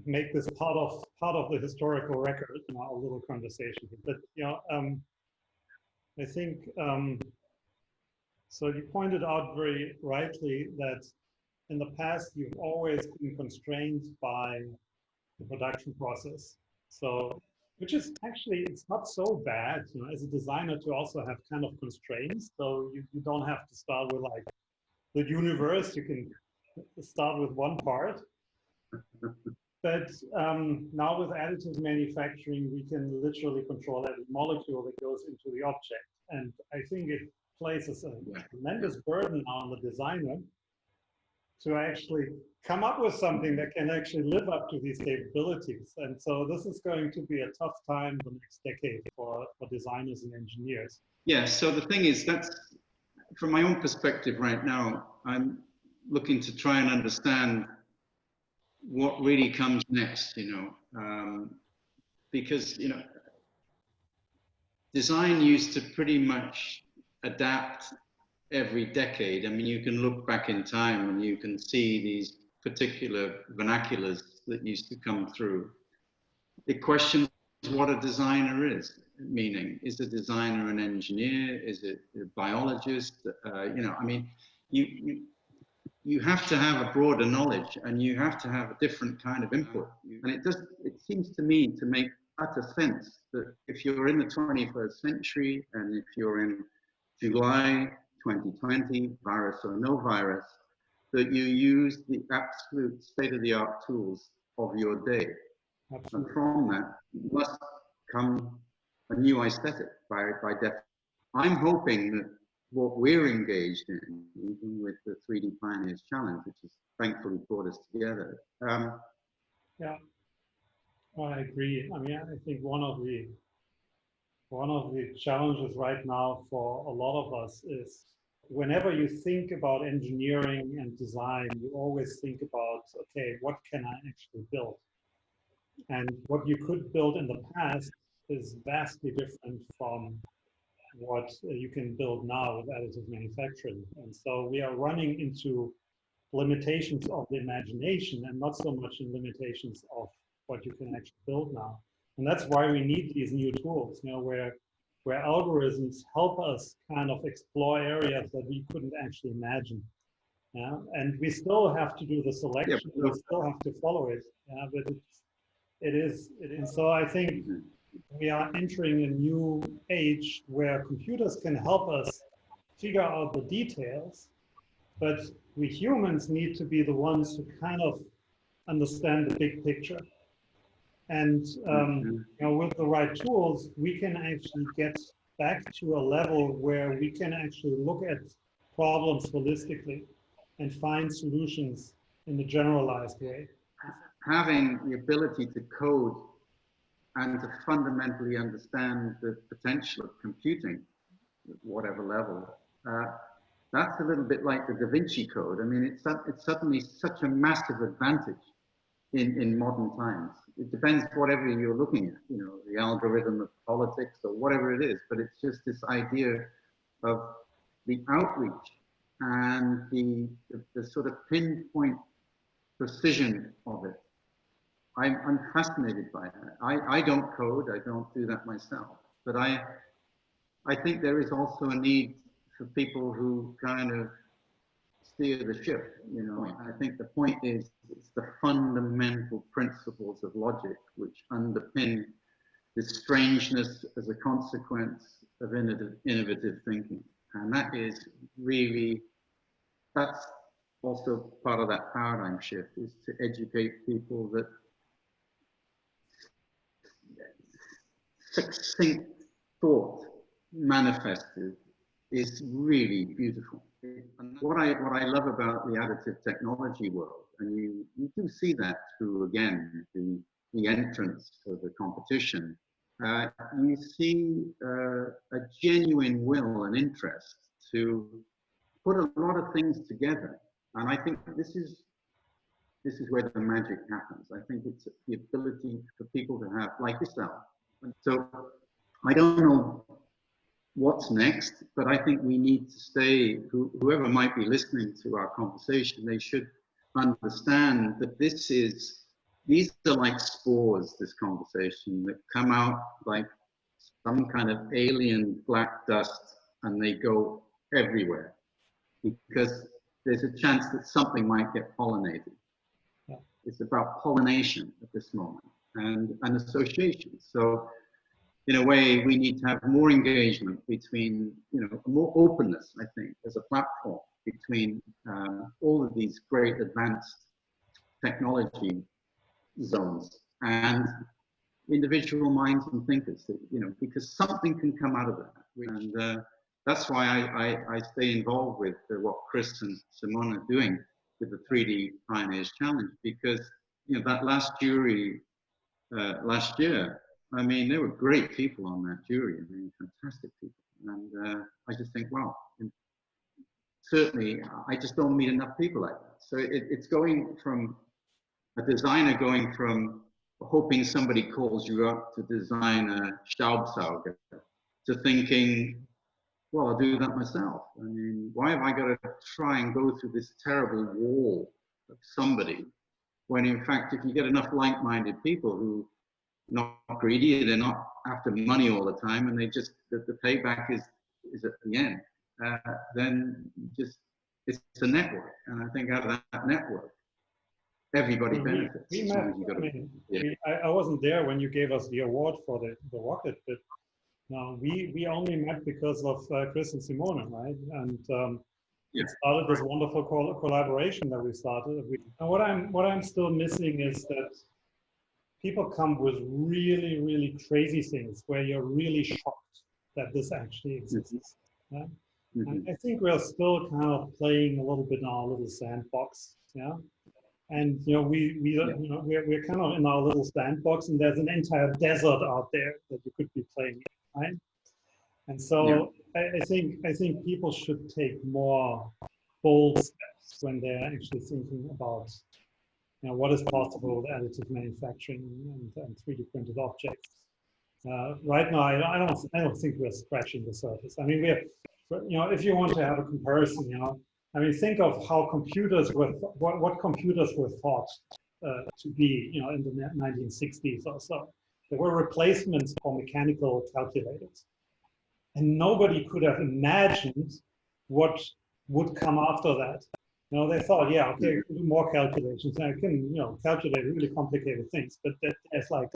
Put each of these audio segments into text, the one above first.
make this part of the historical record in our little conversation. But I think so. You pointed out very rightly that in the past you've always been constrained by the production process. So, which is actually, it's not so bad, as a designer to also have kind of constraints. So you don't have to start with like the universe. You can start with one part. But now with additive manufacturing, we can literally control every molecule that goes into the object. And I think it places a tremendous burden on the designer to actually come up with something that can actually live up to these capabilities. And so this is going to be a tough time the next decade for designers and engineers. Yeah, so the thing is, that's, from my own perspective right now, I'm looking to try and understand what really comes next, because, design used to pretty much adapt every decade. I mean, you can look back in time and you can see these particular vernaculars that used to come through. It questions what a designer is, meaning, is a designer an engineer? Is it a biologist? I mean, you have to have a broader knowledge and you have to have a different kind of input. And it seems to me to make utter sense that if you're in the 21st century and if you're in July 2020, virus or no virus, that you use the absolute state-of-the-art tools of your day. Absolutely. And from that must come a new aesthetic by definition. I'm hoping that what we're engaged in, even with the 3D Pioneers Challenge, which has thankfully brought us together. Yeah, I agree. I mean, I think one of the challenges right now for a lot of us is whenever you think about engineering and design, you always think about, okay, what can I actually build? And what you could build in the past is vastly different from what you can build now with additive manufacturing. And so we are running into limitations of the imagination and not so much in limitations of what you can actually build now. And that's why we need these new tools, where algorithms help us kind of explore areas that we couldn't actually imagine. Yeah, and we still have to do the selection. We still have to follow it. Yeah, but it is. So I think we are entering a new age where computers can help us figure out the details, but we humans need to be the ones who kind of understand the big picture. And with the right tools, we can actually get back to a level where we can actually look at problems holistically and find solutions in a generalized way. Having the ability to code and to fundamentally understand the potential of computing at whatever level, that's a little bit like the Da Vinci Code. I mean, it's suddenly such a massive advantage in modern times. It depends whatever you're looking at, the algorithm of politics or whatever it is, but it's just this idea of the outreach and the sort of pinpoint precision of it. I'm fascinated by that. I don't code, I don't do that myself, but I think there is also a need for people who kind of steer the ship, I think the point is it's the fundamental principles of logic which underpin this strangeness as a consequence of innovative thinking. And that is really, that's also part of that paradigm shift, is to educate people that succinct thought manifested is really beautiful. And what I love about the additive technology world, and you do see that through, again, the entrance of the competition, you see a genuine will and interest to put a lot of things together. And I think this is where the magic happens. I think it's the ability for people to have, like yourself. And so I don't know what's next, but I think we need to stay, whoever might be listening to our conversation, they should understand that this is these are like spores, this conversation, that come out like some kind of alien black dust, and they go everywhere because there's a chance that something might get pollinated. Yeah. It's about pollination at this moment and association. So in a way, we need to have more engagement between, more openness, I think, as a platform between all of these great advanced technology zones and individual minds and thinkers, because something can come out of that. And that's why I stay involved with what Chris and Simone are doing with the 3D Pioneers Challenge, because that last jury last year, I mean, there were great people on that jury. I mean, fantastic people. And I just think, wow, certainly I just don't meet enough people like that. So it's going from a designer going from hoping somebody calls you up to design a Staubsauger to thinking, well, I'll do that myself. I mean, why have I got to try and go through this terrible wall of somebody when, in fact, if you get enough like-minded people who are not greedy, they're not after money all the time, and they just, the payback is at the end, then just, it's a network. And I think out of that network, everybody benefits. I wasn't there when you gave us the award for the rocket, but we only met because of Chris and Simone, right? And it started this wonderful collaboration that we started. And what I'm still missing is that people come with really, really crazy things where you're really shocked that this actually exists. Yeah? And I think we're still kind of playing a little bit in our little sandbox. Yeah. And we're kind of in our little sandbox, and there's an entire desert out there that you could be playing in, right? And so I think people should take more bold steps when they're actually thinking about what is possible with additive manufacturing and 3D printed objects. Right now, I don't think we're scratching the surface. I mean, if you want to have a comparison, I mean, think of how computers were, what computers were thought to be, in the 1960s or so. There were replacements for mechanical calculators. And nobody could have imagined what would come after that. They thought, yeah, okay, do more calculations. And I can, calculate really complicated things. But there's like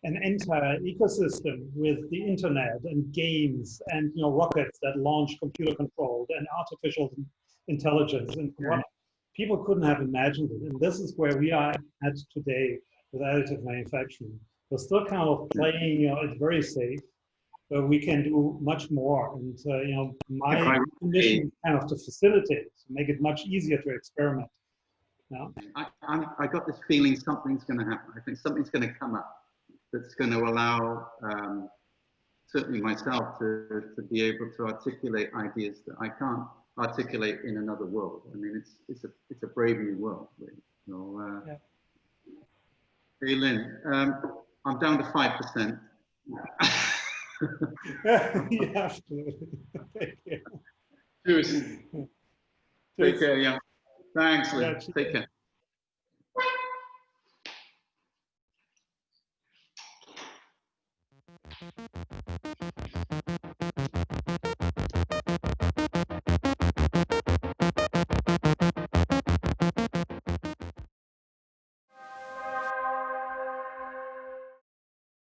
an entire ecosystem with the internet and games and, rockets that launch computer controlled and artificial intelligence, and people couldn't have imagined it. And this is where we are at today with additive manufacturing. We're still kind of playing, it's very safe, but we can do much more. And my mission is kind of to facilitate, to make it much easier to experiment. I got this feeling something's going to happen. I think something's going to come up that's going to allow certainly myself to be able to articulate ideas that I can't articulate in another world. I mean, it's a brave new world, really. So, hey, Lin, I'm down to 5%. You have to. Thank you. Cheers. Take care, yeah. Thanks, Lin. Take care.